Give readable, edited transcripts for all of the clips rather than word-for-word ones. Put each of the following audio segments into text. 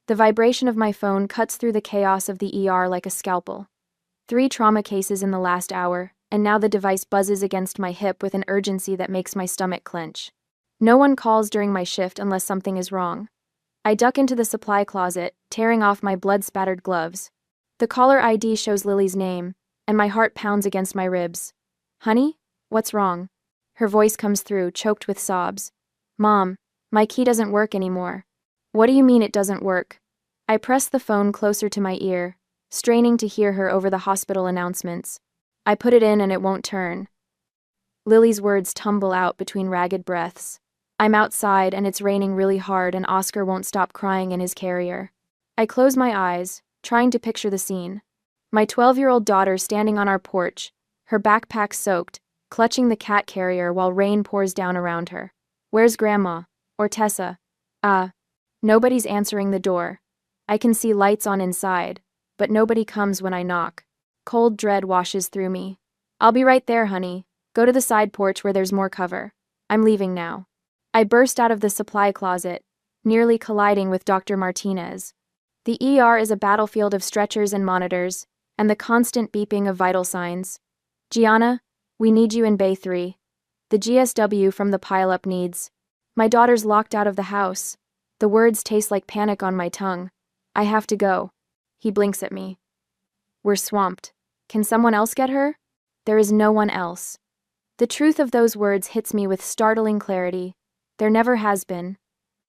The vibration of my phone cuts through the chaos of the ER like a scalpel. 3 trauma cases in the last hour, and now the device buzzes against my hip with an urgency that makes my stomach clench. No one calls during my shift unless something is wrong. I duck into the supply closet, tearing off my blood-spattered gloves. The caller ID shows Lily's name, and my heart pounds against my ribs. "Honey? What's wrong?" Her voice comes through, choked with sobs. "Mom, my key doesn't work anymore." "What do you mean it doesn't work?" I press the phone closer to my ear, straining to hear her over the hospital announcements. "I put it in and it won't turn." Lily's words tumble out between ragged breaths. I'm outside and it's raining really hard and Oscar won't stop crying in his carrier. I close my eyes, trying to picture the scene. My 12-year-old daughter standing on our porch, her backpack soaked, clutching the cat carrier while rain pours down around her. "Where's Grandma? Or Tessa?" Nobody's answering the door. I can see lights on inside, but nobody comes when I knock. Cold dread washes through me. "I'll be right there, honey. Go to the side porch where there's more cover. I'm leaving now." I burst out of the supply closet, nearly colliding with Dr. Martinez. The ER is a battlefield of stretchers and monitors, and the constant beeping of vital signs. "Gianna, we need you in Bay 3. The GSW from the pile-up needs." My daughter's locked out of the house. The words taste like panic on my tongue. "I have to go." He blinks at me. "We're swamped. Can someone else get her?" There is no one else. The truth of those words hits me with startling clarity. There never has been.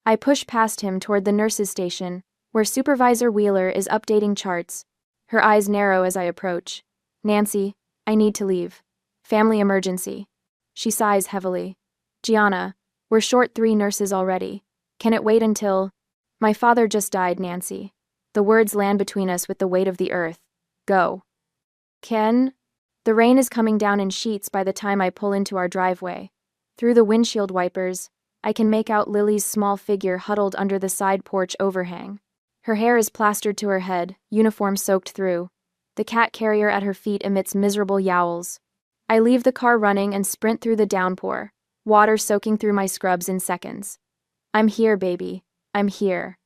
I push past him toward the nurse's station, where Supervisor Wheeler is updating charts. Her eyes narrow as I approach. "Nancy, I need to leave. Family emergency." She sighs heavily. "Gianna, we're short 3 nurses already. Can it wait until—" "My father just died, Nancy." The words land between us with the weight of the earth. "Go." "Ken?" The rain is coming down in sheets by the time I pull into our driveway. Through the windshield wipers, I can make out Lily's small figure huddled under the side porch overhang. Her hair is plastered to her head, uniform soaked through. The cat carrier at her feet emits miserable yowls. I leave the car running and sprint through the downpour, water soaking through my scrubs in seconds. "I'm here, baby. I'm here.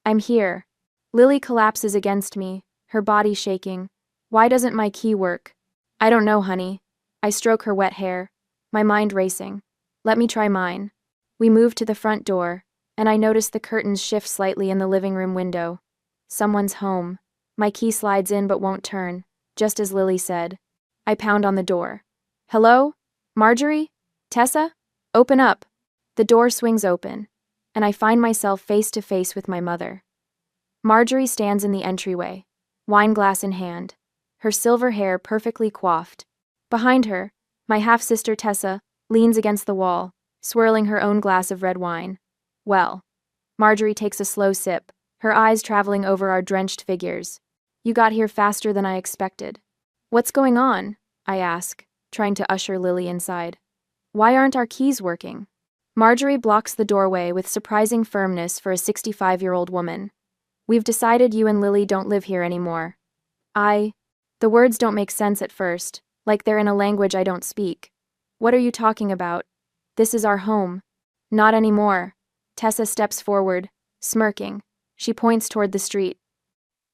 I'm here." Lily collapses against me, her body shaking. "Why doesn't my key work?" "I don't know, honey." I stroke her wet hair, my mind racing. "Let me try mine." We move to the front door, and I notice the curtains shift slightly in the living room window. Someone's home. My key slides in but won't turn, just as Lily said. I pound on the door. "Hello? Marjorie? Tessa? Open up." The door swings open, and I find myself face to face with my mother. Marjorie stands in the entryway, wine glass in hand, her silver hair perfectly coiffed. Behind her, my half-sister Tessa leans against the wall, swirling her own glass of red wine. "Well." Marjorie takes a slow sip, her eyes traveling over our drenched figures. "You got here faster than I expected." "What's going on?" I ask, trying to usher Lily inside. "Why aren't our keys working?" Marjorie blocks the doorway with surprising firmness for a 65-year-old woman. "We've decided you and Lily don't live here anymore." The words don't make sense at first, like they're in a language I don't speak. "What are you talking about? This is our home." "Not anymore." Tessa steps forward, smirking. She points toward the street.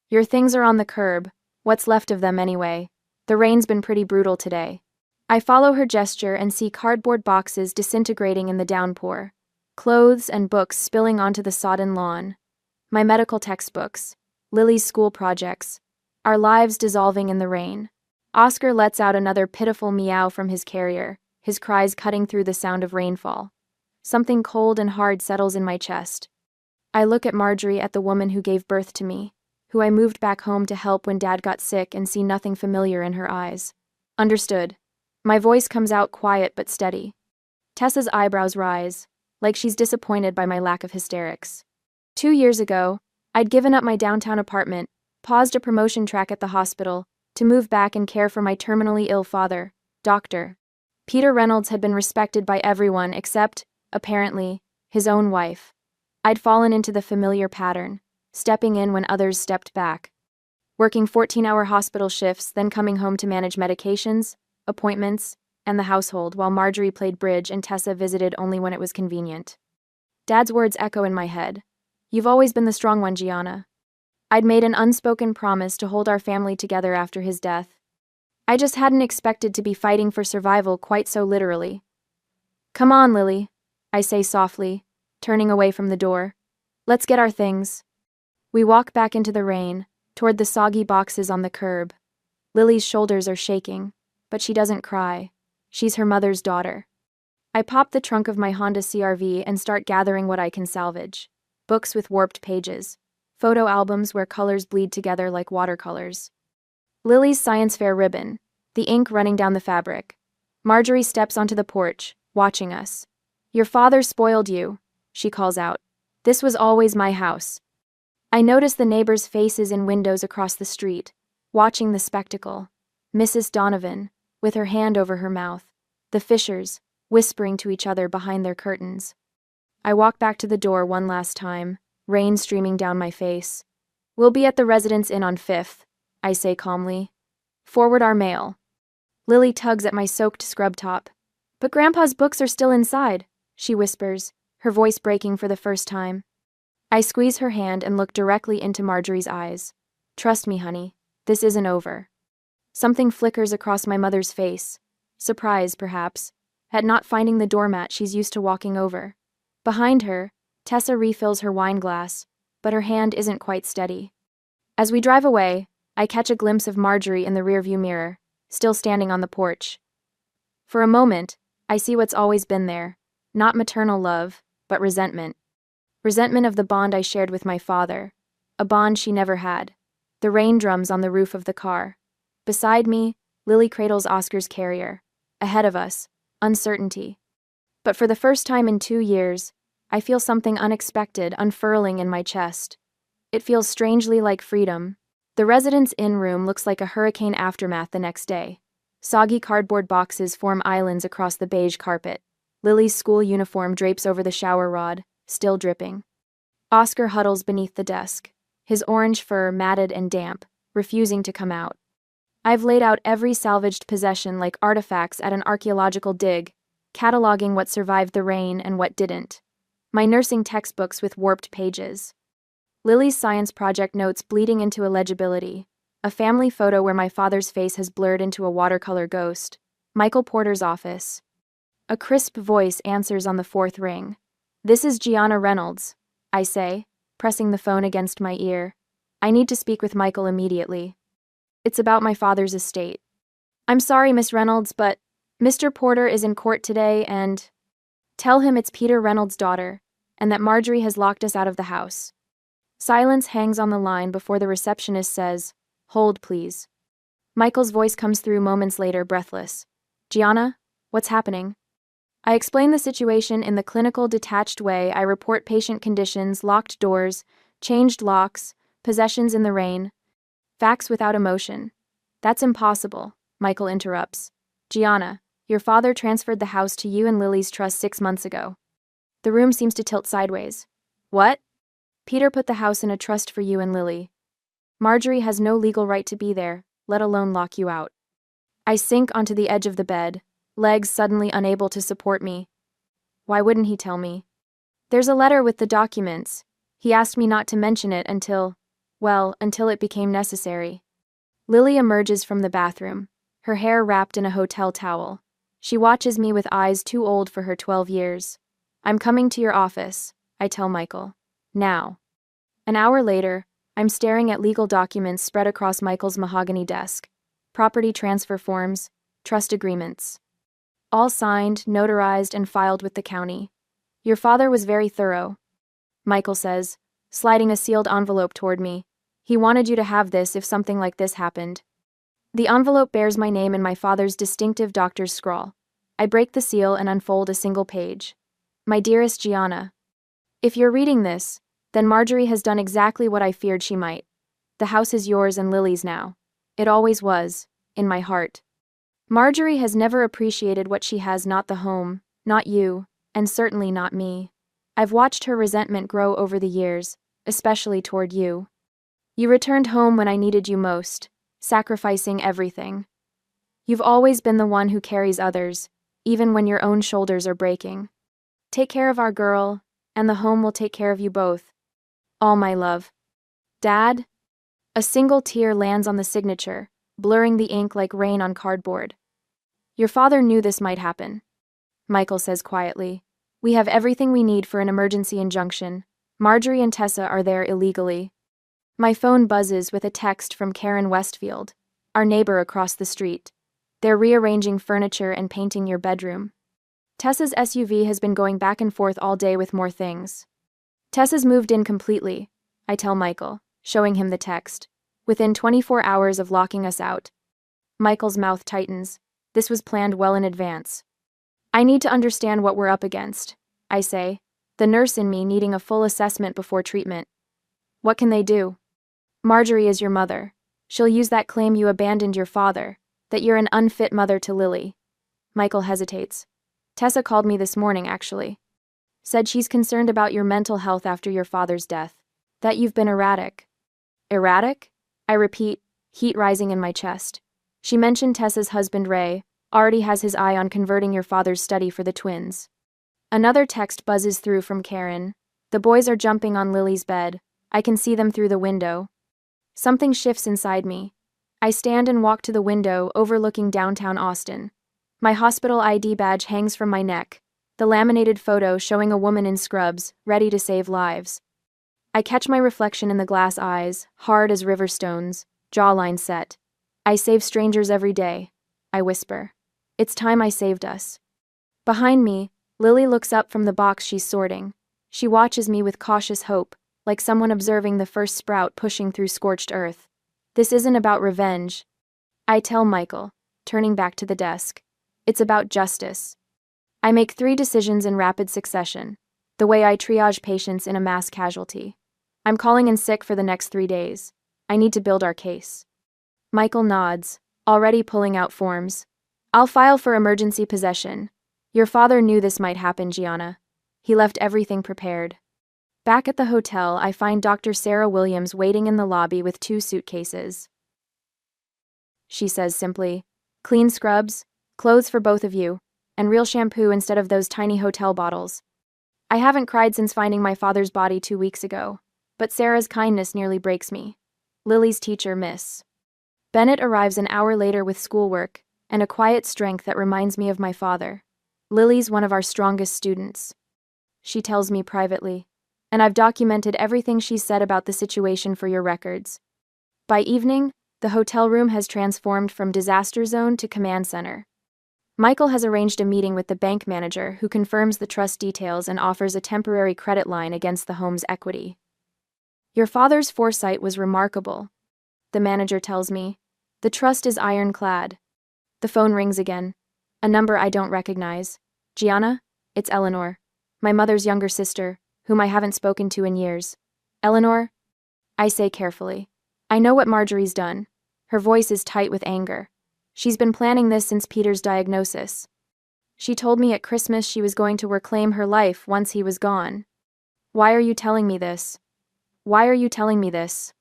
"Your things are on the curb. What's left of them anyway. The rain's been pretty brutal today." I follow her gesture and see cardboard boxes disintegrating in the downpour, clothes and books spilling onto the sodden lawn. My medical textbooks, Lily's school projects, our lives dissolving in the rain. Oscar lets out another pitiful meow from his carrier, his cries cutting through the sound of rainfall. Something cold and hard settles in my chest. I look at Marjorie, at the woman who gave birth to me, who I moved back home to help when Dad got sick, and see nothing familiar in her eyes. "Understood." My voice comes out quiet but steady. Tessa's eyebrows rise, like she's disappointed by my lack of hysterics. 2 years ago, I'd given up my downtown apartment, paused a promotion track at the hospital, to move back and care for my terminally ill father, Dr. Peter Reynolds had been respected by everyone except, apparently, his own wife. I'd fallen into the familiar pattern, stepping in when others stepped back. Working 14-hour hospital shifts, then coming home to manage medications, appointments, and the household while Marjorie played bridge and Tessa visited only when it was convenient. Dad's words echo in my head. You've always been the strong one, Gianna. I'd made an unspoken promise to hold our family together after his death. I just hadn't expected to be fighting for survival quite so literally. Come on, Lily, I say softly, turning away from the door. Let's get our things. We walk back into the rain, toward the soggy boxes on the curb. Lily's shoulders are shaking, but she doesn't cry. She's her mother's daughter. I pop the trunk of my Honda CR-V and start gathering what I can salvage. Books with warped pages. Photo albums where colors bleed together like watercolors. Lily's science fair ribbon. The ink running down the fabric. Marjorie steps onto the porch, watching us. Your father spoiled you, she calls out. This was always my house. I notice the neighbors' faces in windows across the street, watching the spectacle. Mrs. Donovan, with her hand over her mouth. The Fishers, whispering to each other behind their curtains. I walk back to the door one last time, rain streaming down my face. We'll be at the Residence Inn on 5th, I say calmly. Forward our mail. Lily tugs at my soaked scrub top. But Grandpa's books are still inside, she whispers, her voice breaking for the first time. I squeeze her hand and look directly into Marjorie's eyes. Trust me, honey, this isn't over. Something flickers across my mother's face. Surprise, perhaps, at not finding the doormat she's used to walking over. Behind her, Tessa refills her wine glass, but her hand isn't quite steady. As we drive away, I catch a glimpse of Marjorie in the rearview mirror, still standing on the porch. For a moment, I see what's always been there, not maternal love, but resentment. Resentment of the bond I shared with my father, a bond she never had. The rain drums on the roof of the car. Beside me, Lily cradles Oscar's carrier. Ahead of us, uncertainty. But for the first time in 2 years, I feel something unexpected unfurling in my chest. It feels strangely like freedom. The Residence Inn room looks like a hurricane aftermath the next day. Soggy cardboard boxes form islands across the beige carpet. Lily's school uniform drapes over the shower rod, still dripping. Oscar huddles beneath the desk, his orange fur matted and damp, refusing to come out. I've laid out every salvaged possession like artifacts at an archaeological dig, cataloging what survived the rain and what didn't. My nursing textbooks with warped pages. Lily's science project notes bleeding into illegibility. A family photo where my father's face has blurred into a watercolor ghost. Michael Porter's office. A crisp voice answers on the 4th ring. This is Gianna Reynolds, I say, pressing the phone against my ear. I need to speak with Michael immediately. It's about my father's estate. I'm sorry, Miss Reynolds, but Mr. Porter is in court today and... Tell him it's Peter Reynolds' daughter, and that Marjorie has locked us out of the house. Silence hangs on the line before the receptionist says, Hold, please. Michael's voice comes through moments later, breathless. Gianna, what's happening? I explain the situation in the clinical, detached way I report patient conditions, locked doors, changed locks, possessions in the rain. Facts without emotion. That's impossible, Michael interrupts. Gianna, your father transferred the house to you and Lily's trust 6 months ago. The room seems to tilt sideways. What? Peter put the house in a trust for you and Lily. Marjorie has no legal right to be there, let alone lock you out. I sink onto the edge of the bed, legs suddenly unable to support me. Why wouldn't he tell me? There's a letter with the documents. He asked me not to mention it until it became necessary. Lily emerges from the bathroom, her hair wrapped in a hotel towel. She watches me with eyes too old for her 12 years. I'm coming to your office, I tell Michael. Now. An hour later, I'm staring at legal documents spread across Michael's mahogany desk. Property transfer forms, trust agreements. All signed, notarized, and filed with the county. Your father was very thorough, Michael says, sliding a sealed envelope toward me. He wanted you to have this if something like this happened. The envelope bears my name and my father's distinctive doctor's scrawl. I break the seal and unfold a single page. My dearest Gianna, if you're reading this, then Marjorie has done exactly what I feared she might. The house is yours and Lily's now. It always was, in my heart. Marjorie has never appreciated what she has, not the home, not you, and certainly not me. I've watched her resentment grow over the years, especially toward you. You returned home when I needed you most, sacrificing everything. You've always been the one who carries others, even when your own shoulders are breaking. Take care of our girl, and the home will take care of you both. All my love. Dad? A single tear lands on the signature, blurring the ink like rain on cardboard. Your father knew this might happen, Michael says quietly. We have everything we need for an emergency injunction. Marjorie and Tessa are there illegally. My phone buzzes with a text from Karen Westfield, our neighbor across the street. They're rearranging furniture and painting your bedroom. Tessa's SUV has been going back and forth all day with more things. Tessa's moved in completely, I tell Michael, showing him the text. Within 24 hours of locking us out. Michael's mouth tightens. This was planned well in advance. I need to understand what we're up against, I say, the nurse in me needing a full assessment before treatment. What can they do? Marjorie is your mother. She'll use that claim you abandoned your father, that you're an unfit mother to Lily. Michael hesitates. Tessa called me this morning, actually. Said she's concerned about your mental health after your father's death. That you've been erratic. Erratic? I repeat, heat rising in my chest. She mentioned Tessa's husband Ray already has his eye on converting your father's study for the twins. Another text buzzes through from Karen. The boys are jumping on Lily's bed. I can see them through the window. Something shifts inside me. I stand and walk to the window overlooking downtown Austin. My hospital ID badge hangs from my neck, the laminated photo showing a woman in scrubs, ready to save lives. I catch my reflection in the glass eyes, hard as river stones, jawline set. I save strangers every day, I whisper. It's time I saved us. Behind me, Lily looks up from the box she's sorting. She watches me with cautious hope, like someone observing the first sprout pushing through scorched earth. This isn't about revenge, I tell Michael, turning back to the desk. It's about justice. I make 3 decisions in rapid succession, the way I triage patients in a mass casualty. I'm calling in sick for the next 3 days. I need to build our case. Michael nods, already pulling out forms. I'll file for emergency possession. Your father knew this might happen, Gianna. He left everything prepared. Back at the hotel, I find Dr. Sarah Williams waiting in the lobby with 2 suitcases. She says simply, clean scrubs, clothes for both of you, and real shampoo instead of those tiny hotel bottles. I haven't cried since finding my father's body 2 weeks ago, but Sarah's kindness nearly breaks me. Lily's teacher, Miss Bennett, arrives an hour later with schoolwork and a quiet strength that reminds me of my father. Lily's one of our strongest students, she tells me privately, and I've documented everything she's said about the situation for your records. By evening, the hotel room has transformed from disaster zone to command center. Michael has arranged a meeting with the bank manager who confirms the trust details and offers a temporary credit line against the home's equity. Your father's foresight was remarkable, the manager tells me. The trust is ironclad. The phone rings again. A number I don't recognize. Gianna? It's Eleanor, my mother's younger sister, whom I haven't spoken to in years. Eleanor? I say carefully. I know what Marjorie's done. Her voice is tight with anger. She's been planning this since Peter's diagnosis. She told me at Christmas she was going to reclaim her life once he was gone. Why are you telling me this? Why are you telling me this?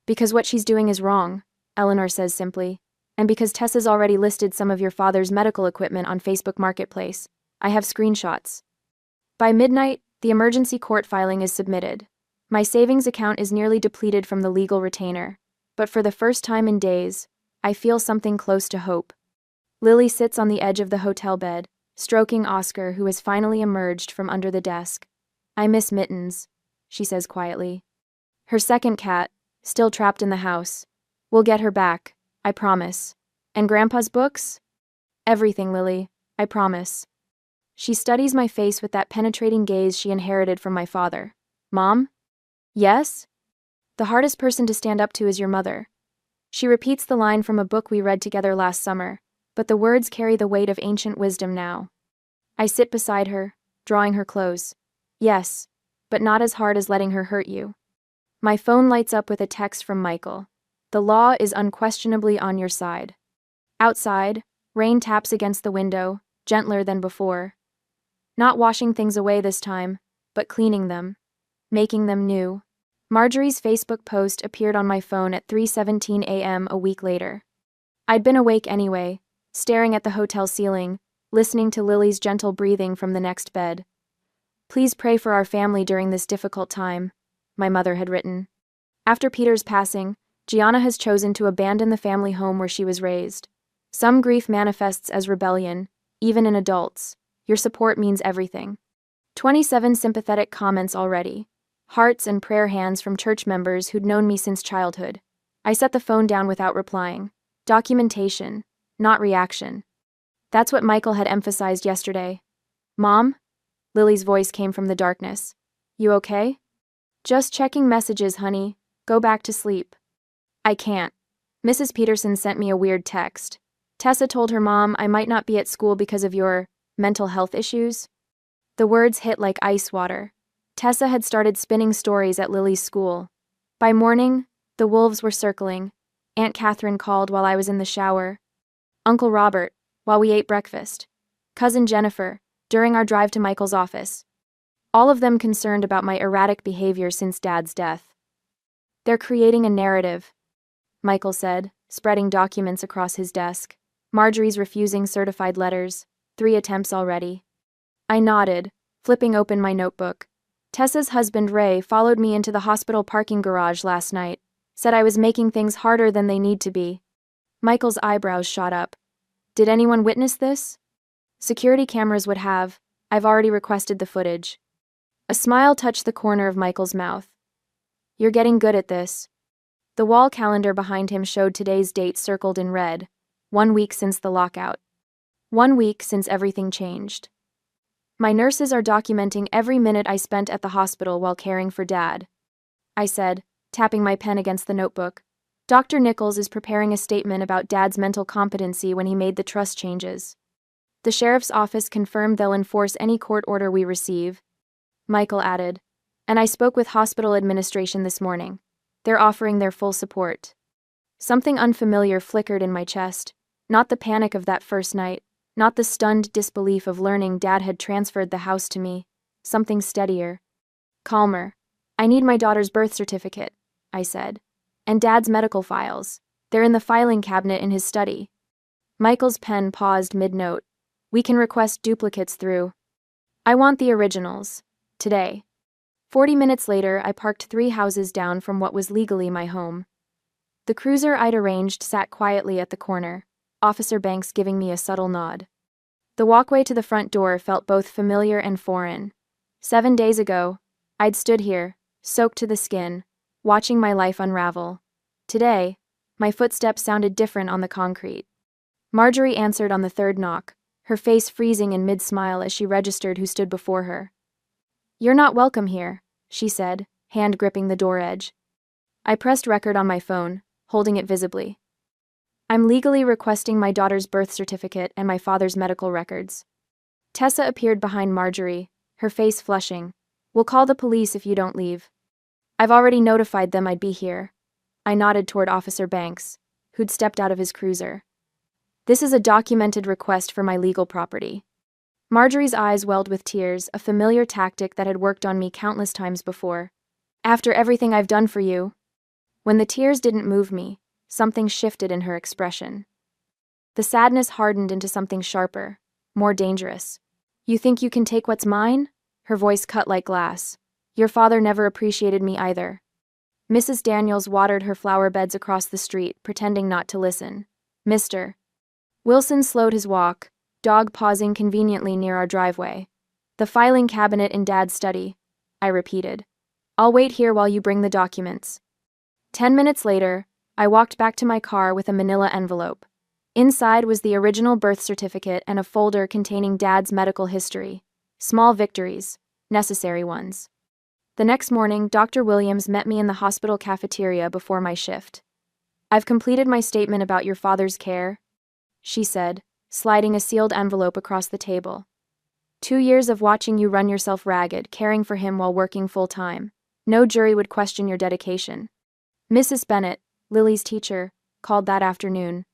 Because what she's doing is wrong, Eleanor says simply, and because Tessa's already listed some of your father's medical equipment on Facebook Marketplace. I have screenshots. By midnight, the emergency court filing is submitted. My savings account is nearly depleted from the legal retainer, but for the first time in days, I feel something close to hope. Lily sits on the edge of the hotel bed, stroking Oscar, who has finally emerged from under the desk. I miss Mittens, she says quietly. Her second cat, still trapped in the house. We'll get her back, I promise. And Grandpa's books? Everything, Lily, I promise. She studies my face with that penetrating gaze she inherited from my father. Mom? Yes? The hardest person to stand up to is your mother. She repeats the line from a book we read together last summer, but the words carry the weight of ancient wisdom now. I sit beside her, drawing her close. Yes, but not as hard as letting her hurt you. My phone lights up with a text from Michael. The law is unquestionably on your side. Outside, rain taps against the window, gentler than before. Not washing things away this time, but cleaning them, making them new. Marjorie's Facebook post appeared on my phone at 3:17 a.m. a week later. I'd been awake anyway, staring at the hotel ceiling, listening to Lily's gentle breathing from the next bed. Please pray for our family during this difficult time, my mother had written. After Peter's passing, Gianna has chosen to abandon the family home where she was raised. Some grief manifests as rebellion, even in adults. Your support means everything. 27 sympathetic comments already. Hearts and prayer hands from church members who'd known me since childhood. I set the phone down without replying. Documentation, not reaction. That's what Michael had emphasized yesterday. Mom? Lily's voice came from the darkness. You okay? Just checking messages, honey. Go back to sleep. I can't. Mrs. Peterson sent me a weird text. Tessa told her mom I might not be at school because of your mental health issues. The words hit like ice water. Tessa had started spinning stories at Lily's school. By morning, the wolves were circling. Aunt Catherine called while I was in the shower. Uncle Robert, while we ate breakfast. Cousin Jennifer, during our drive to Michael's office. All of them concerned about my erratic behavior since Dad's death. They're creating a narrative, Michael said, spreading documents across his desk. Marjorie's refusing certified letters. 3 attempts already. I nodded, flipping open my notebook. Tessa's husband Ray followed me into the hospital parking garage last night, said I was making things harder than they need to be. Michael's eyebrows shot up. Did anyone witness this? Security cameras would have. I've already requested the footage. A smile touched the corner of Michael's mouth. You're getting good at this. The wall calendar behind him showed today's date circled in red. 1 week since the lockout. 1 week since everything changed. My nurses are documenting every minute I spent at the hospital while caring for Dad, I said, tapping my pen against the notebook. Dr. Nichols is preparing a statement about Dad's mental competency when he made the trust changes. The sheriff's office confirmed they'll enforce any court order we receive, Michael added. And I spoke with hospital administration this morning. They're offering their full support. Something unfamiliar flickered in my chest. Not the panic of that first night. Not the stunned disbelief of learning Dad had transferred the house to me. Something steadier. Calmer. I need my daughter's birth certificate, I said. And Dad's medical files. They're in the filing cabinet in his study. Michael's pen paused mid-note. We can request duplicates through. I want the originals. Today. 40 minutes later, I parked 3 houses down from what was legally my home. The cruiser I'd arranged sat quietly at the corner, Officer Banks giving me a subtle nod. The walkway to the front door felt both familiar and foreign. 7 days ago, I'd stood here, soaked to the skin, watching my life unravel. Today, my footsteps sounded different on the concrete. Marjorie answered on the 3rd knock, her face freezing in mid-smile as she registered who stood before her. You're not welcome here, she said, hand gripping the door edge. I pressed record on my phone, holding it visibly. I'm legally requesting my daughter's birth certificate and my father's medical records. Tessa appeared behind Marjorie, her face flushing. We'll call the police if you don't leave. I've already notified them I'd be here. I nodded toward Officer Banks, who'd stepped out of his cruiser. This is a documented request for my legal property. Marjorie's eyes welled with tears, a familiar tactic that had worked on me countless times before. After everything I've done for you. When the tears didn't move me, something shifted in her expression. The sadness hardened into something sharper, more dangerous. You think you can take what's mine? Her voice cut like glass. Your father never appreciated me either. Mrs. Daniels watered her flower beds across the street, pretending not to listen. Mr. Wilson slowed his walk, dog pausing conveniently near our driveway. The filing cabinet in Dad's study, I repeated. I'll wait here while you bring the documents. 10 minutes later, I walked back to my car with a manila envelope. Inside was the original birth certificate and a folder containing Dad's medical history. Small victories, necessary ones. The next morning, Dr. Williams met me in the hospital cafeteria before my shift. I've completed my statement about your father's care, she said, sliding a sealed envelope across the table. 2 years of watching you run yourself ragged, caring for him while working full-time. No jury would question your dedication. Mrs. Bennett, Lily's teacher, called that afternoon.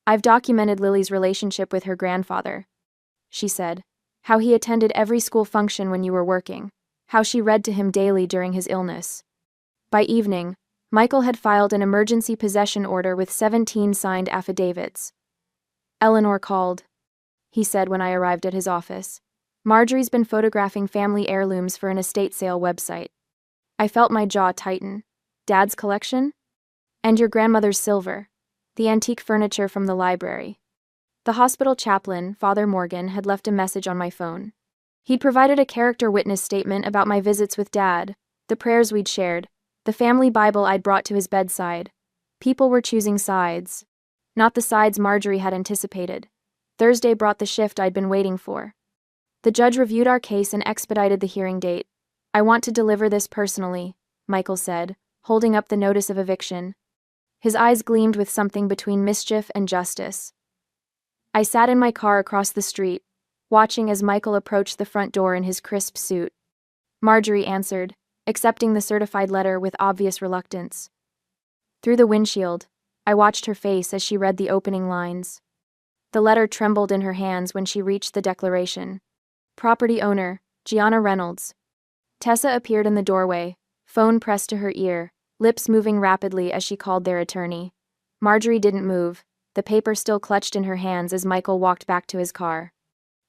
I've documented Lily's relationship with her grandfather, she said. How he attended every school function when you were working. How she read to him daily during his illness. By evening, Michael had filed an emergency possession order with 17 signed affidavits. Eleanor called, he said when I arrived at his office. Marjorie's been photographing family heirlooms for an estate sale website. I felt my jaw tighten. Dad's collection? And your grandmother's silver. The antique furniture from the library. The hospital chaplain, Father Morgan, had left a message on my phone. He'd provided a character witness statement about my visits with Dad, the prayers we'd shared, the family Bible I'd brought to his bedside. People were choosing sides. Not the sides Marjorie had anticipated. Thursday brought the shift I'd been waiting for. The judge reviewed our case and expedited the hearing date. I want to deliver this personally, Michael said, holding up the notice of eviction. His eyes gleamed with something between mischief and justice. I sat in my car across the street, watching as Michael approached the front door in his crisp suit. Marjorie answered, accepting the certified letter with obvious reluctance. Through the windshield, I watched her face as she read the opening lines. The letter trembled in her hands when she reached the declaration. Property owner, Gianna Reynolds. Tessa appeared in the doorway, phone pressed to her ear, lips moving rapidly as she called their attorney. Marjorie didn't move, the paper still clutched in her hands as Michael walked back to his car.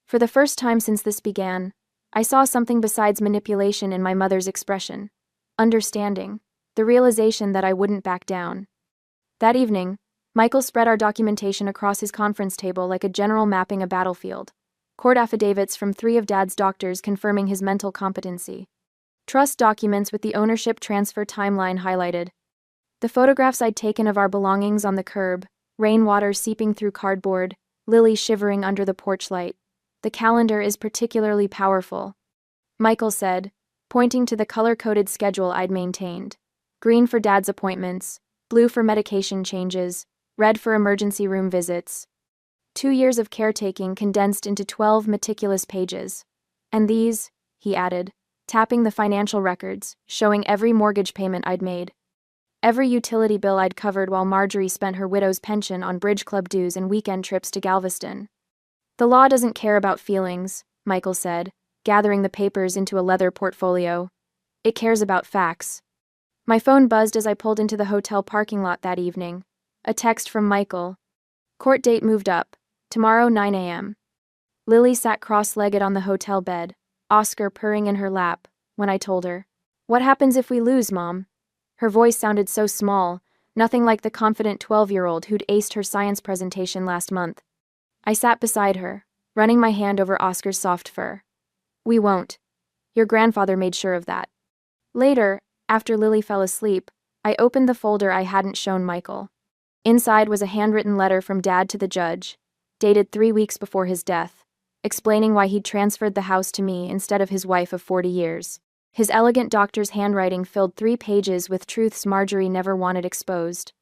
For the first time since this began, I saw something besides manipulation in my mother's expression. Understanding. The realization that I wouldn't back down. That evening, Michael spread our documentation across his conference table like a general mapping a battlefield. Court affidavits from 3 of Dad's doctors confirming his mental competency. Trust documents with the ownership transfer timeline highlighted. The photographs I'd taken of our belongings on the curb, rainwater seeping through cardboard, Lily shivering under the porch light. The calendar is particularly powerful, Michael said, pointing to the color-coded schedule I'd maintained. Green for Dad's appointments, blue for medication changes, red for emergency room visits. 2 years of caretaking condensed into 12 meticulous pages. And these, he added, tapping the financial records, showing every mortgage payment I'd made. Every utility bill I'd covered while Marjorie spent her widow's pension on bridge club dues and weekend trips to Galveston. The law doesn't care about feelings, Michael said, gathering the papers into a leather portfolio. It cares about facts. My phone buzzed as I pulled into the hotel parking lot that evening. A text from Michael. Court date moved up. Tomorrow 9 a.m. Lily sat cross-legged on the hotel bed, Oscar purring in her lap, when I told her. What happens if we lose, Mom? Her voice sounded so small, nothing like the confident 12-year-old who'd aced her science presentation last month. I sat beside her, running my hand over Oscar's soft fur. We won't. Your grandfather made sure of that. Later, after Lily fell asleep, I opened the folder I hadn't shown Michael. Inside was a handwritten letter from Dad to the judge, dated 3 weeks before his death, explaining why he'd transferred the house to me instead of his wife of 40 years. His elegant doctor's handwriting filled 3 pages with truths Marjorie never wanted exposed.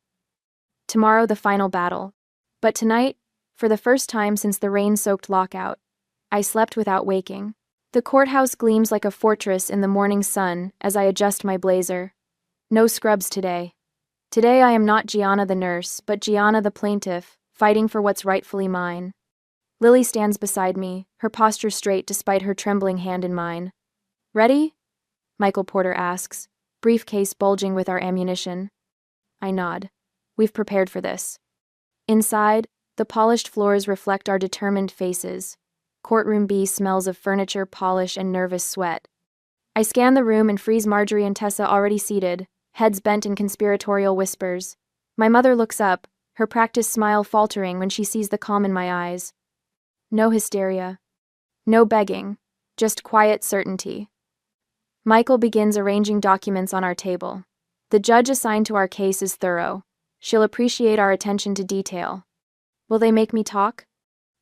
Tomorrow the final battle. But tonight, for the first time since the rain-soaked lockout, I slept without waking. The courthouse gleams like a fortress in the morning sun as I adjust my blazer. No scrubs today. Today I am not Gianna the nurse, but Gianna the plaintiff, fighting for what's rightfully mine. Lily stands beside me, her posture straight despite her trembling hand in mine. Ready? Michael Porter asks, briefcase bulging with our ammunition. I nod. We've prepared for this. Inside, the polished floors reflect our determined faces. Courtroom B smells of furniture, polish, and nervous sweat. I scan the room and freeze Marjorie and Tessa already seated, heads bent in conspiratorial whispers. My mother looks up, her practiced smile faltering when she sees the calm in my eyes. No hysteria. No begging. Just quiet certainty. Michael begins arranging documents on our table. The judge assigned to our case is thorough. She'll appreciate our attention to detail. Will they make me talk?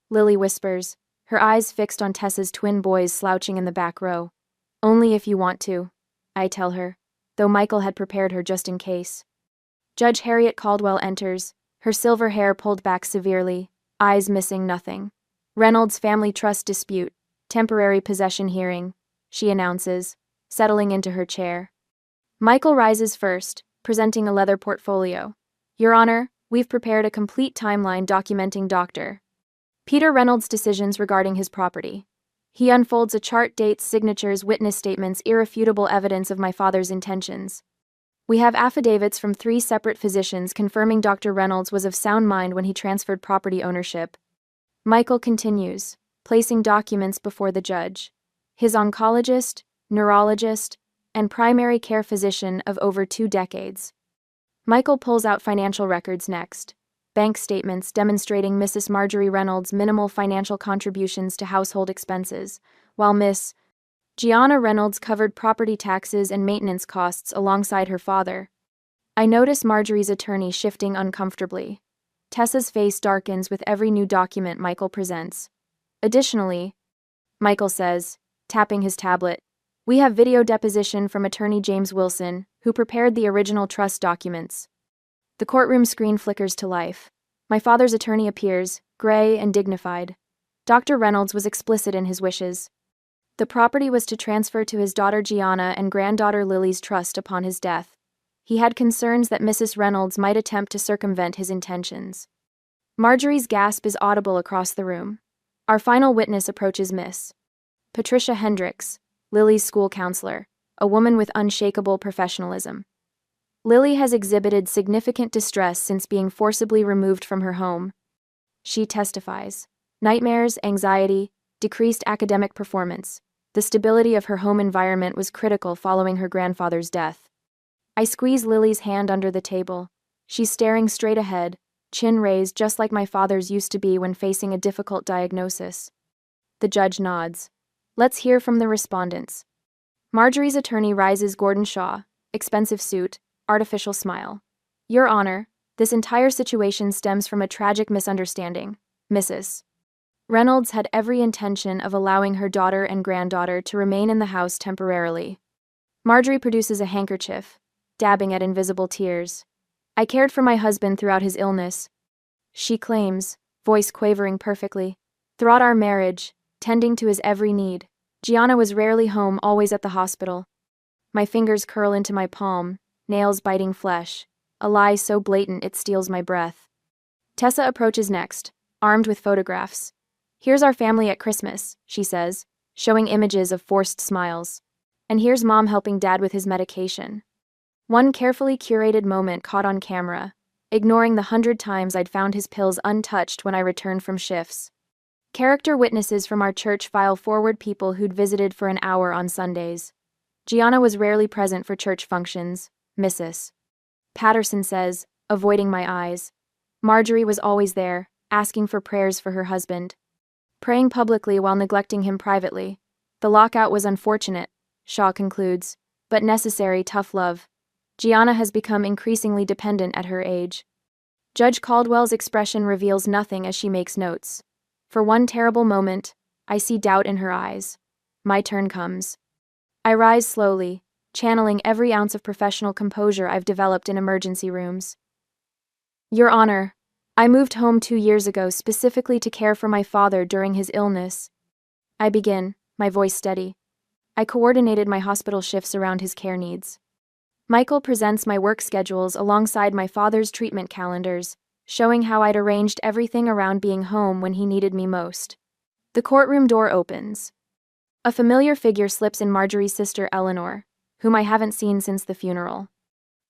Lily whispers, her eyes fixed on Tessa's twin boys slouching in the back row. Only if you want to, I tell her, though Michael had prepared her just in case. Judge Harriet Caldwell enters, her silver hair pulled back severely, eyes missing nothing. Reynolds family trust dispute, temporary possession hearing, she announces, settling into her chair. Michael rises first, presenting a leather portfolio. Your Honor, we've prepared a complete timeline documenting Dr. Peter Reynolds' decisions regarding his property. He unfolds a chart, dates, signatures, witness statements, irrefutable evidence of my father's intentions. We have affidavits from 3 separate physicians confirming Dr. Reynolds was of sound mind when he transferred property ownership. Michael continues, placing documents before the judge. His oncologist, neurologist, and primary care physician of over 2 decades. Michael pulls out financial records next. Bank statements demonstrating Mrs. Marjorie Reynolds' minimal financial contributions to household expenses, while Miss Gianna Reynolds covered property taxes and maintenance costs alongside her father. I notice Marjorie's attorney shifting uncomfortably. Tessa's face darkens with every new document Michael presents. Additionally, Michael says, tapping his tablet, we have video deposition from attorney James Wilson, who prepared the original trust documents. The courtroom screen flickers to life. My father's attorney appears, gray and dignified. Dr. Reynolds was explicit in his wishes. The property was to transfer to his daughter Gianna and granddaughter Lily's trust upon his death. He had concerns that Mrs. Reynolds might attempt to circumvent his intentions. Marjorie's gasp is audible across the room. Our final witness approaches Miss Patricia Hendricks, Lily's school counselor, a woman with unshakable professionalism. Lily has exhibited significant distress since being forcibly removed from her home. She testifies. Nightmares, anxiety, decreased academic performance. The stability of her home environment was critical following her grandfather's death. I squeeze Lily's hand under the table. She's staring straight ahead, chin raised just like my father's used to be when facing a difficult diagnosis. The judge nods. Let's hear from the respondents. Marjorie's attorney rises. Gordon Shaw, expensive suit, artificial smile. Your Honor, this entire situation stems from a tragic misunderstanding. Mrs. Reynolds had every intention of allowing her daughter and granddaughter to remain in the house temporarily. Marjorie produces a handkerchief, dabbing at invisible tears. I cared for my husband throughout his illness. She claims, voice quavering perfectly. Throughout our marriage, tending to his every need. Gianna was rarely home, always at the hospital. My fingers curl into my palm, nails biting flesh, a lie so blatant it steals my breath. Tessa approaches next, armed with photographs. Here's our family at Christmas, she says, showing images of forced smiles. And here's Mom helping Dad with his medication. One carefully curated moment caught on camera, ignoring the 100 times I'd found his pills untouched when I returned from shifts. Character witnesses from our church file forward people who'd visited for an hour on Sundays. Gianna was rarely present for church functions, Mrs. Patterson says, avoiding my eyes. Marjorie was always there, asking for prayers for her husband. Praying publicly while neglecting him privately. The lockout was unfortunate, Shaw concludes, but necessary. Tough love. Gianna has become increasingly dependent at her age. Judge Caldwell's expression reveals nothing as she makes notes. For one terrible moment, I see doubt in her eyes. My turn comes. I rise slowly, channeling every ounce of professional composure I've developed in emergency rooms. Your Honor, I moved home 2 years ago specifically to care for my father during his illness. I begin, my voice steady. I coordinated my hospital shifts around his care needs. Michael presents my work schedules alongside my father's treatment calendars, showing how I'd arranged everything around being home when he needed me most. The courtroom door opens. A familiar figure slips in. Marjorie's sister Eleanor, whom I haven't seen since the funeral.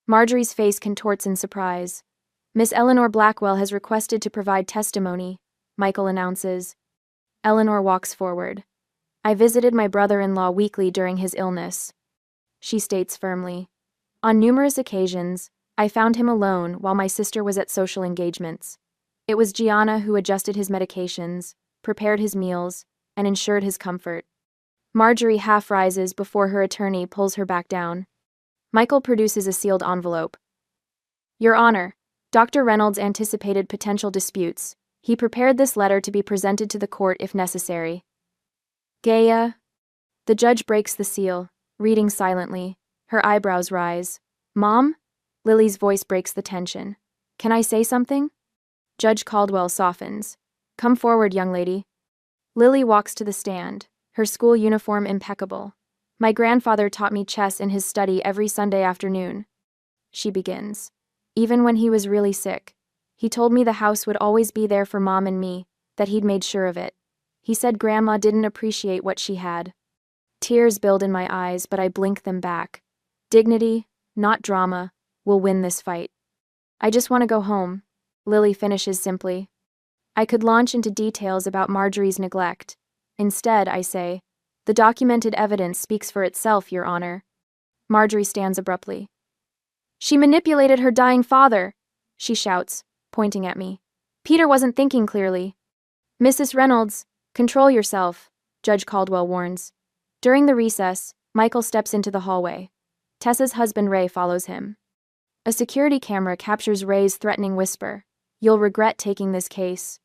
Marjorie's face contorts in surprise. Miss Eleanor Blackwell has requested to provide testimony, Michael announces. Eleanor walks forward. I visited my brother-in-law weekly during his illness. She states firmly. On numerous occasions, I found him alone while my sister was at social engagements. It was Gianna who adjusted his medications, prepared his meals, and ensured his comfort. Marjorie half rises before her attorney pulls her back down. Michael produces a sealed envelope. Your Honor, Dr. Reynolds anticipated potential disputes. He prepared this letter to be presented to the court if necessary. Gaia. The judge breaks the seal, reading silently. Her eyebrows rise. Mom? Lily's voice breaks the tension. Can I say something? Judge Caldwell softens. Come forward, young lady. Lily walks to the stand, her school uniform impeccable. My grandfather taught me chess in his study every Sunday afternoon. She begins. Even when he was really sick, he told me the house would always be there for Mom and me, that he'd made sure of it. He said Grandma didn't appreciate what she had. Tears build in my eyes, but I blink them back. Dignity, not drama, will win this fight. I just want to go home, Lily finishes simply. I could launch into details about Marjorie's neglect. Instead, I say, the documented evidence speaks for itself, Your Honor. Marjorie stands abruptly. She manipulated her dying father, she shouts, pointing at me. Peter wasn't thinking clearly. Mrs. Reynolds, control yourself, Judge Caldwell warns. During the recess, Michael steps into the hallway. Tessa's husband Ray follows him. A security camera captures Ray's threatening whisper. You'll regret taking this case.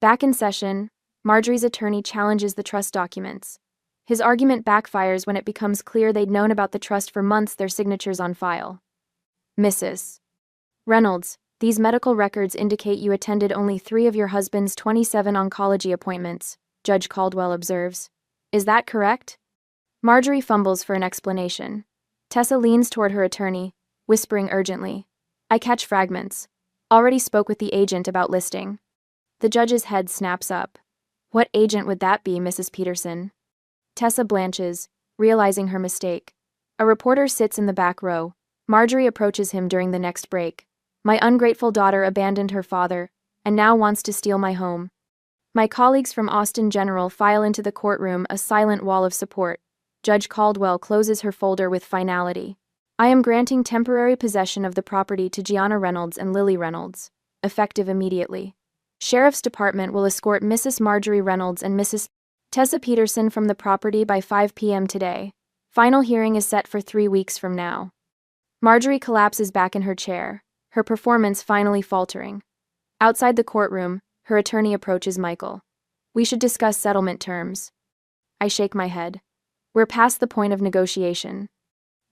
Back in session, Marjorie's attorney challenges the trust documents. His argument backfires when it becomes clear they'd known about the trust for months, their signatures on file. Mrs. Reynolds, these medical records indicate you attended only 3 of your husband's 27 oncology appointments, Judge Caldwell observes. Is that correct? Marjorie fumbles for an explanation. Tessa leans toward her attorney, whispering urgently. I catch fragments. Already spoke with the agent about listing. The judge's head snaps up. What agent would that be, Mrs. Peterson? Tessa blanches, realizing her mistake. A reporter sits in the back row. Marjorie approaches him during the next break. My ungrateful daughter abandoned her father, and now wants to steal my home. My colleagues from Austin General file into the courtroom, a silent wall of support. Judge Caldwell closes her folder with finality. I am granting temporary possession of the property to Gianna Reynolds and Lily Reynolds, effective immediately. Sheriff's Department will escort Mrs. Marjorie Reynolds and Mrs. Tessa Peterson from the property by 5 p.m. today. Final hearing is set for 3 weeks from now. Marjorie collapses back in her chair, her performance finally faltering. Outside the courtroom, her attorney approaches Michael. We should discuss settlement terms. I shake my head. We're past the point of negotiation.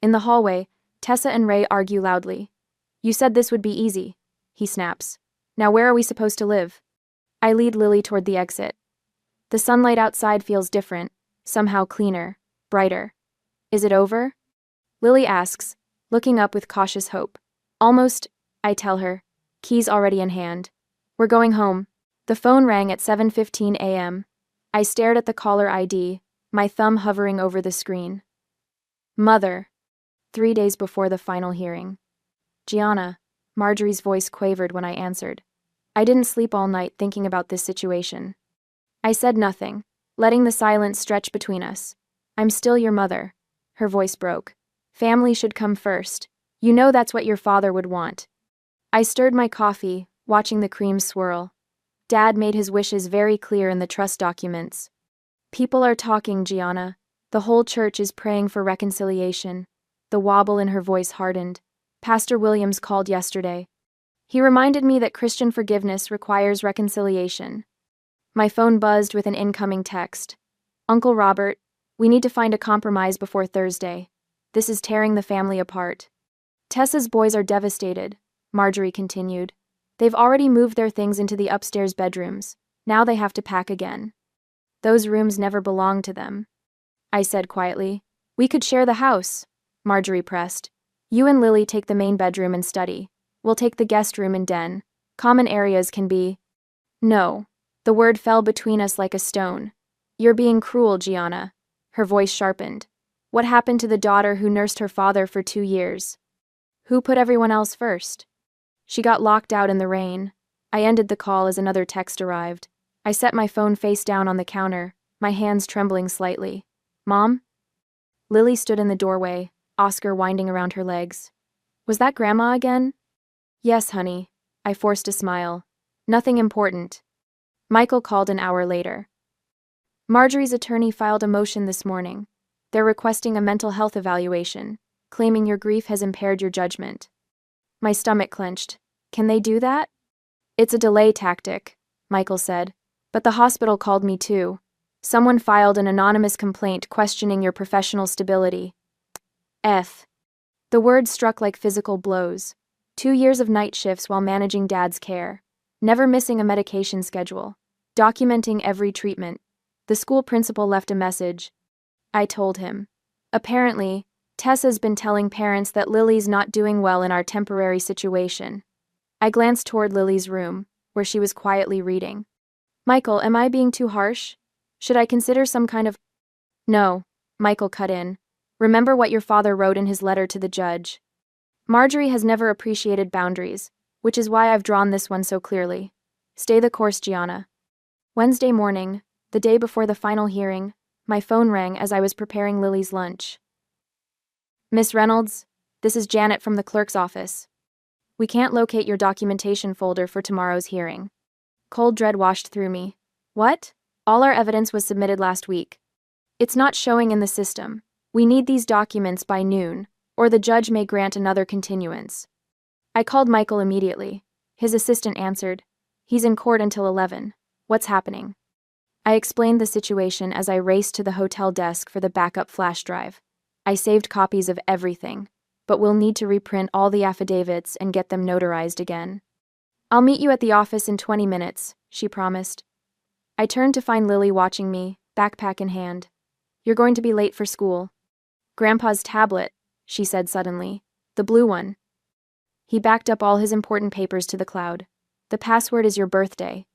In the hallway, Tessa and Ray argue loudly. You said this would be easy, he snaps. Now where are we supposed to live? I lead Lily toward the exit. The sunlight outside feels different, somehow cleaner, brighter. Is it over? Lily asks, looking up with cautious hope. Almost, I tell her, keys already in hand. We're going home. The phone rang at 7:15 a.m. I stared at the caller ID, my thumb hovering over the screen. Mother. 3 days before the final hearing. Gianna, Marjorie's voice quavered when I answered. I didn't sleep all night thinking about this situation. I said nothing, letting the silence stretch between us. I'm still your mother. Her voice broke. Family should come first. You know that's what your father would want. I stirred my coffee, watching the cream swirl. Dad made his wishes very clear in the trust documents. People are talking, Gianna. The whole church is praying for reconciliation. The wobble in her voice hardened. Pastor Williams called yesterday. He reminded me that Christian forgiveness requires reconciliation. My phone buzzed with an incoming text. Uncle Robert, we need to find a compromise before Thursday. This is tearing the family apart. Tessa's boys are devastated, Marjorie continued. They've already moved their things into the upstairs bedrooms. Now they have to pack again. Those rooms never belonged to them. I said quietly. We could share the house, Marjorie pressed. You and Lily take the main bedroom and study. We'll take the guest room and den. Common areas can be... No. The word fell between us like a stone. You're being cruel, Gianna. Her voice sharpened. What happened to the daughter who nursed her father for 2 years? Who put everyone else first? She got locked out in the rain. I ended the call as another text arrived. I set my phone face down on the counter, my hands trembling slightly. Mom? Lily stood in the doorway, Oscar winding around her legs. Was that Grandma again? Yes, honey. I forced a smile. Nothing important. Michael called an hour later. Marjorie's attorney filed a motion this morning. They're requesting a mental health evaluation, claiming your grief has impaired your judgment. My stomach clenched. Can they do that? It's a delay tactic, Michael said. But the hospital called me too. Someone filed an anonymous complaint questioning your professional stability. The word struck like physical blows. 2 years of night shifts while managing Dad's care. Never missing a medication schedule. Documenting every treatment. The school principal left a message. I told him. Apparently, Tessa's been telling parents that Lily's not doing well in our temporary situation. I glanced toward Lily's room, where she was quietly reading. Michael, am I being too harsh? Should I consider some kind of... No, Michael cut in. Remember what your father wrote in his letter to the judge. Marjorie has never appreciated boundaries, which is why I've drawn this one so clearly. Stay the course, Gianna. Wednesday morning, the day before the final hearing, my phone rang as I was preparing Lily's lunch. Miss Reynolds, this is Janet from the clerk's office. We can't locate your documentation folder for tomorrow's hearing. Cold dread washed through me. What? All our evidence was submitted last week. It's not showing in the system. We need these documents by noon, or the judge may grant another continuance. I called Michael immediately. His assistant answered. He's in court until 11. What's happening? I explained the situation as I raced to the hotel desk for the backup flash drive. I saved copies of everything, but we'll need to reprint all the affidavits and get them notarized again. I'll meet you at the office in 20 minutes, she promised. I turned to find Lily watching me, backpack in hand. You're going to be late for school. Grandpa's tablet, she said suddenly. The blue one. He backed up all his important papers to the cloud. The password is your birthday.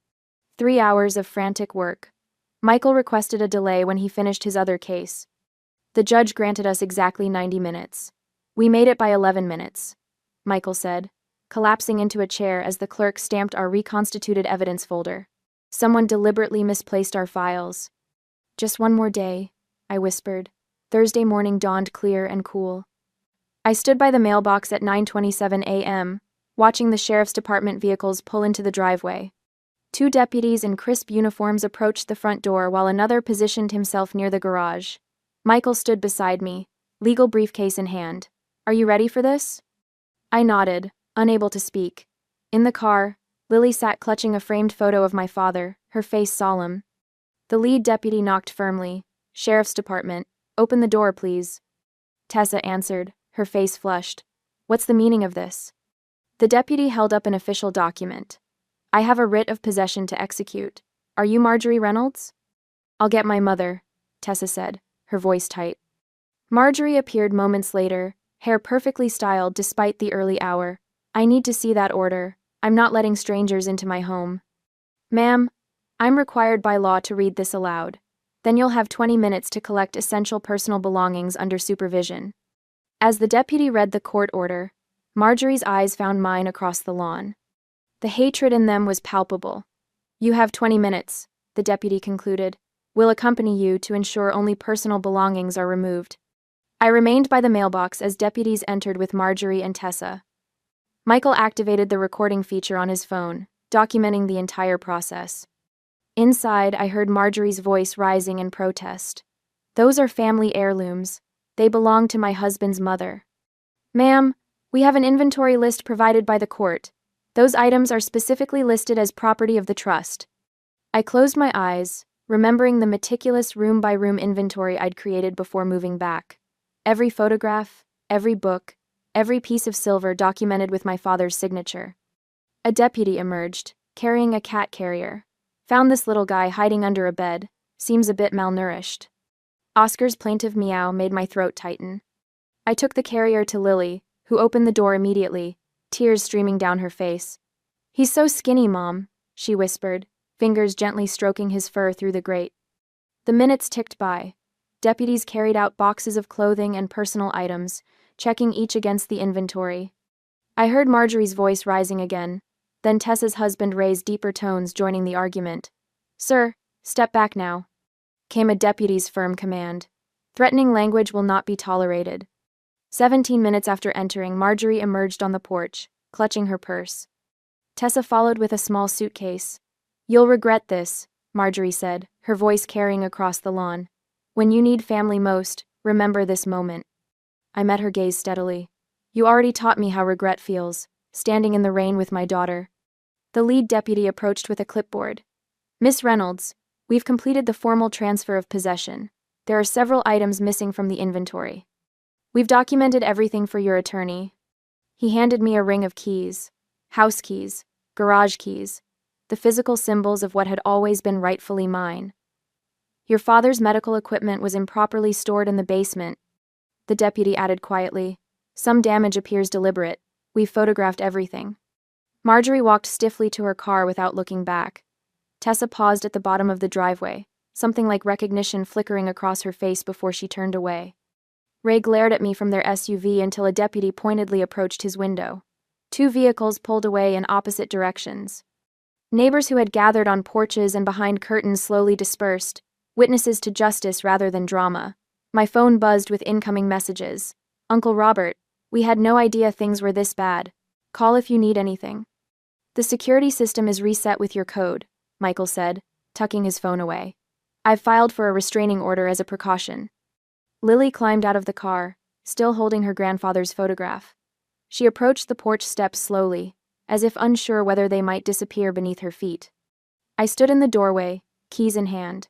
3 hours of frantic work. Michael requested a delay when he finished his other case. The judge granted us exactly 90 minutes. We made it by 11 minutes, Michael said, collapsing into a chair as the clerk stamped our reconstituted evidence folder. Someone deliberately misplaced our files. Just one more day, I whispered. Thursday morning dawned clear and cool. I stood by the mailbox at 9:27 a.m., watching the sheriff's department vehicles pull into the driveway. 2 deputies in crisp uniforms approached the front door while another positioned himself near the garage. Michael stood beside me, legal briefcase in hand. Are you ready for this? I nodded, unable to speak. In the car, Lily sat clutching a framed photo of my father, her face solemn. The lead deputy knocked firmly. Sheriff's Department, open the door, please. Tessa answered, her face flushed. What's the meaning of this? The deputy held up an official document. I have a writ of possession to execute. Are you Marjorie Reynolds? I'll get my mother, Tessa said, her voice tight. Marjorie appeared moments later, hair perfectly styled despite the early hour. I need to see that order. I'm not letting strangers into my home. Ma'am, I'm required by law to read this aloud. Then you'll have 20 minutes to collect essential personal belongings under supervision. As the deputy read the court order, Marjorie's eyes found mine across the lawn. The hatred in them was palpable. You have 20 minutes, the deputy concluded. We'll accompany you to ensure only personal belongings are removed. I remained by the mailbox as deputies entered with Marjorie and Tessa. Michael activated the recording feature on his phone, documenting the entire process. Inside, I heard Marjorie's voice rising in protest. Those are family heirlooms. They belong to my husband's mother. Ma'am, we have an inventory list provided by the court. Those items are specifically listed as property of the trust. I closed my eyes, remembering the meticulous room-by-room inventory I'd created before moving back. Every photograph, every book, every piece of silver documented with my father's signature. A deputy emerged, carrying a cat carrier. Found this little guy hiding under a bed. Seems a bit malnourished. Oscar's plaintive meow made my throat tighten. I took the carrier to Lily, who opened the door immediately, tears streaming down her face. He's so skinny, Mom, she whispered, fingers gently stroking his fur through the grate. The minutes ticked by. Deputies carried out boxes of clothing and personal items, checking each against the inventory. I heard Marjorie's voice rising again. Then Tessa's husband raised deeper tones, joining the argument. Sir, step back now, came a deputy's firm command. Threatening language will not be tolerated. 17 minutes after entering, Marjorie emerged on the porch, clutching her purse. Tessa followed with a small suitcase. You'll regret this, Marjorie said, her voice carrying across the lawn. When you need family most, remember this moment. I met her gaze steadily. You already taught me how regret feels, standing in the rain with my daughter. The lead deputy approached with a clipboard. Miss Reynolds, we've completed the formal transfer of possession. There are several items missing from the inventory. We've documented everything for your attorney. He handed me a ring of keys, house keys, garage keys, the physical symbols of what had always been rightfully mine. Your father's medical equipment was improperly stored in the basement, the deputy added quietly. Some damage appears deliberate. We've photographed everything. Marjorie walked stiffly to her car without looking back. Tessa paused at the bottom of the driveway, something like recognition flickering across her face before she turned away. Ray glared at me from their SUV until a deputy pointedly approached his window. 2 vehicles pulled away in opposite directions. Neighbors who had gathered on porches and behind curtains slowly dispersed, witnesses to justice rather than drama. My phone buzzed with incoming messages. Uncle Robert, we had no idea things were this bad. Call if you need anything. The security system is reset with your code, Michael said, tucking his phone away. I've filed for a restraining order as a precaution. Lily climbed out of the car, still holding her grandfather's photograph. She approached the porch steps slowly, as if unsure whether they might disappear beneath her feet. I stood in the doorway, keys in hand.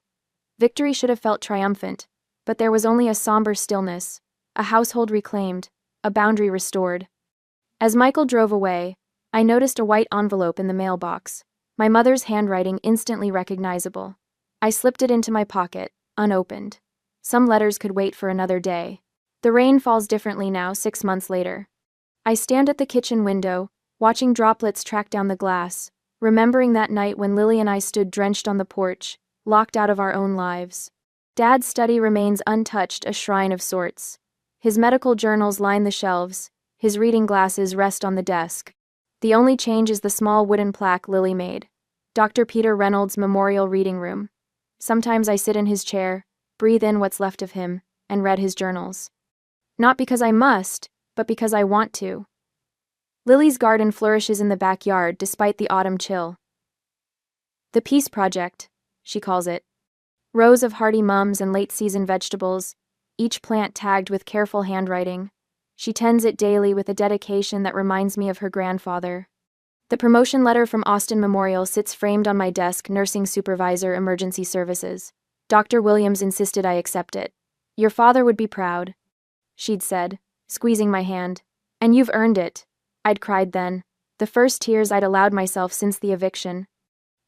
Victory should have felt triumphant, but there was only a somber stillness, a household reclaimed, a boundary restored. As Michael drove away, I noticed a white envelope in the mailbox, my mother's handwriting instantly recognizable. I slipped it into my pocket, unopened. Some letters could wait for another day. The rain falls differently now, 6 months later. I stand at the kitchen window, watching droplets track down the glass, remembering that night when Lily and I stood drenched on the porch, locked out of our own lives. Dad's study remains untouched, a shrine of sorts. His medical journals line the shelves, his reading glasses rest on the desk. The only change is the small wooden plaque Lily made. Dr. Peter Reynolds' Memorial Reading Room. Sometimes I sit in his chair, breathe in what's left of him, and read his journals. Not because I must, but because I want to. Lily's garden flourishes in the backyard despite the autumn chill. The Peace Project, she calls it. Rows of hardy mums and late-season vegetables, each plant tagged with careful handwriting. She tends it daily with a dedication that reminds me of her grandfather. The promotion letter from Austin Memorial sits framed on my desk, nursing supervisor, emergency services. Dr. Williams insisted I accept it. Your father would be proud, she'd said, squeezing my hand. And you've earned it, I'd cried then, the first tears I'd allowed myself since the eviction.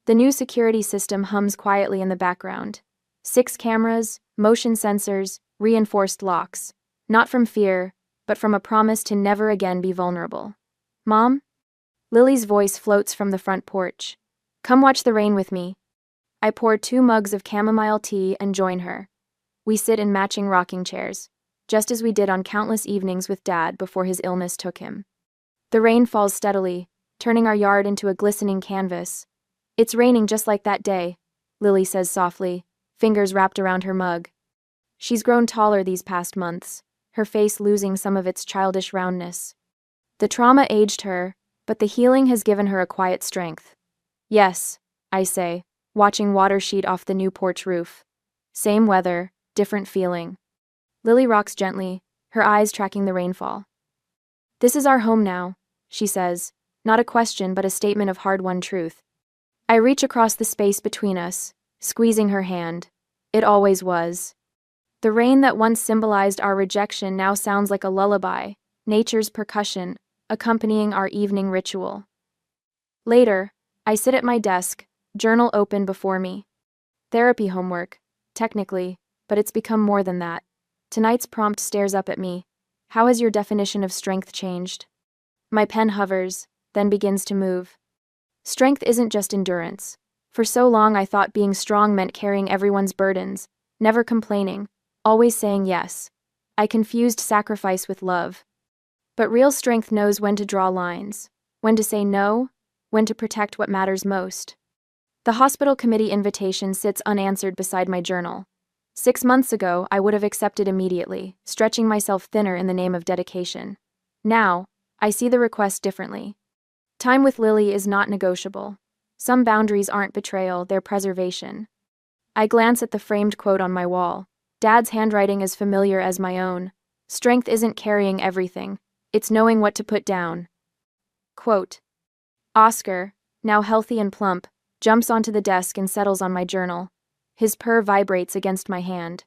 The new security system hums quietly in the background. 6 cameras, motion sensors, reinforced locks. Not from fear, but from a promise to never again be vulnerable. Mom? Lily's voice floats from the front porch. Come watch the rain with me. I pour 2 mugs of chamomile tea and join her. We sit in matching rocking chairs, just as we did on countless evenings with Dad before his illness took him. The rain falls steadily, turning our yard into a glistening canvas. It's raining just like that day, Lily says softly, fingers wrapped around her mug. She's grown taller these past months, her face losing some of its childish roundness. The trauma aged her, but the healing has given her a quiet strength. Yes, I say, watching water sheet off the new porch roof. Same weather, different feeling. Lily rocks gently, her eyes tracking the rainfall. This is our home now, she says, not a question but a statement of hard-won truth. I reach across the space between us, squeezing her hand. It always was. The rain that once symbolized our rejection now sounds like a lullaby, nature's percussion, accompanying our evening ritual. Later, I sit at my desk, journal open before me. Therapy homework, technically, but it's become more than that. Tonight's prompt stares up at me. How has your definition of strength changed? My pen hovers, then begins to move. Strength isn't just endurance. For so long I thought being strong meant carrying everyone's burdens, never complaining, always saying yes. I confused sacrifice with love. But real strength knows when to draw lines, when to say no, when to protect what matters most. The hospital committee invitation sits unanswered beside my journal. 6 months ago, I would have accepted immediately, stretching myself thinner in the name of dedication. Now, I see the request differently. Time with Lily is not negotiable. Some boundaries aren't betrayal, they're preservation. I glance at the framed quote on my wall. Dad's handwriting is familiar as my own. Strength isn't carrying everything, it's knowing what to put down. Quote. Oscar, now healthy and plump, jumps onto the desk and settles on my journal. His purr vibrates against my hand.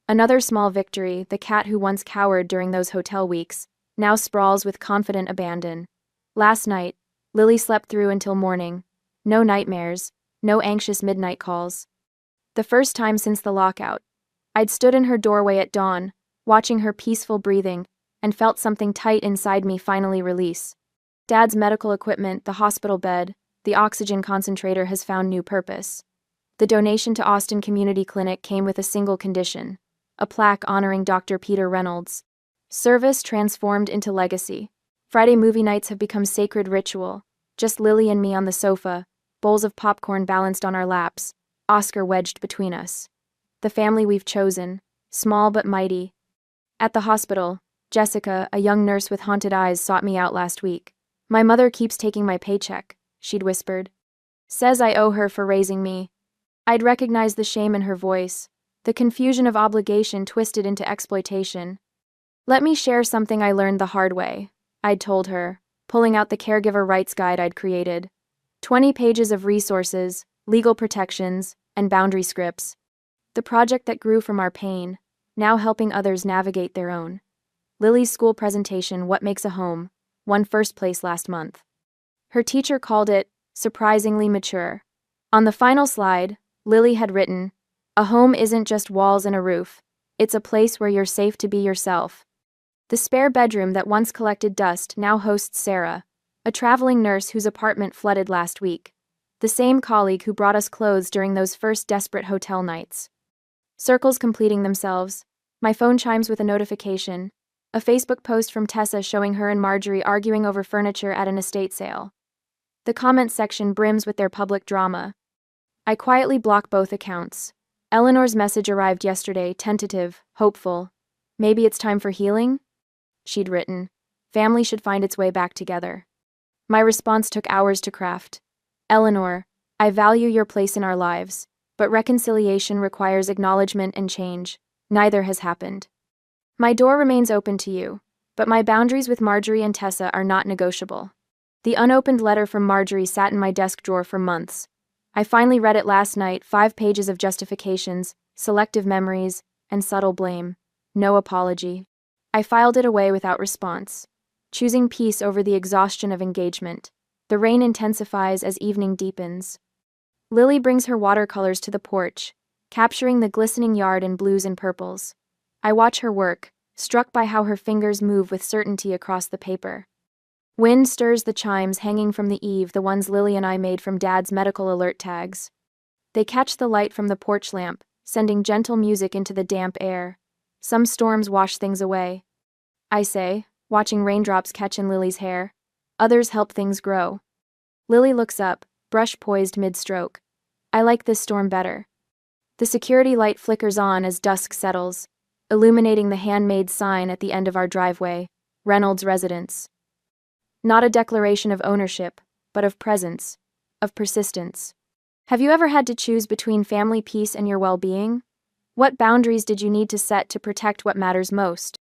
Another small victory, the cat who once cowered during those hotel weeks, now sprawls with confident abandon. Last night, Lily slept through until morning. No nightmares, no anxious midnight calls. The first time since the lockout. I'd stood in her doorway at dawn, watching her peaceful breathing, and felt something tight inside me finally release. Dad's medical equipment, the hospital bed, the oxygen concentrator has found new purpose. The donation to Austin Community Clinic came with a single condition, a plaque honoring Dr. Peter Reynolds. Service transformed into legacy. Friday movie nights have become sacred ritual, just Lily and me on the sofa, bowls of popcorn balanced on our laps, Oscar wedged between us. The family we've chosen, small but mighty. At the hospital, Jessica, a young nurse with haunted eyes, sought me out last week. My mother keeps taking my paycheck, she'd whispered. Says I owe her for raising me. I'd recognized the shame in her voice, the confusion of obligation twisted into exploitation. Let me share something I learned the hard way, I'd told her, pulling out the caregiver rights guide I'd created. 20 pages of resources, legal protections, and boundary scripts. The project that grew from our pain, now helping others navigate their own. Lily's school presentation, What Makes a Home, won first place last month. Her teacher called it surprisingly mature. On the final slide, Lily had written, "A home isn't just walls and a roof. It's a place where you're safe to be yourself." The spare bedroom that once collected dust now hosts Sarah, a traveling nurse whose apartment flooded last week. The same colleague who brought us clothes during those first desperate hotel nights. Circles completing themselves. My phone chimes with a notification. A Facebook post from Tessa showing her and Marjorie arguing over furniture at an estate sale. The comment section brims with their public drama. I quietly block both accounts. Eleanor's message arrived yesterday, tentative, hopeful. Maybe it's time for healing? She'd written. Family should find its way back together. My response took hours to craft. Eleanor, I value your place in our lives, but reconciliation requires acknowledgement and change. Neither has happened. My door remains open to you, but my boundaries with Marjorie and Tessa are not negotiable. The unopened letter from Marjorie sat in my desk drawer for months. I finally read it last night, 5 pages of justifications, selective memories, and subtle blame. No apology. I filed it away without response, choosing peace over the exhaustion of engagement. The rain intensifies as evening deepens. Lily brings her watercolors to the porch, capturing the glistening yard in blues and purples. I watch her work, struck by how her fingers move with certainty across the paper. Wind stirs the chimes hanging from the eave, the ones Lily and I made from Dad's medical alert tags. They catch the light from the porch lamp, sending gentle music into the damp air. Some storms wash things away, I say, watching raindrops catch in Lily's hair. Others help things grow. Lily looks up, brush poised mid-stroke. I like this storm better. The security light flickers on as dusk settles, illuminating the handmade sign at the end of our driveway, Reynolds Residence. Not a declaration of ownership, but of presence, of persistence. Have you ever had to choose between family peace and your well-being? What boundaries did you need to set to protect what matters most?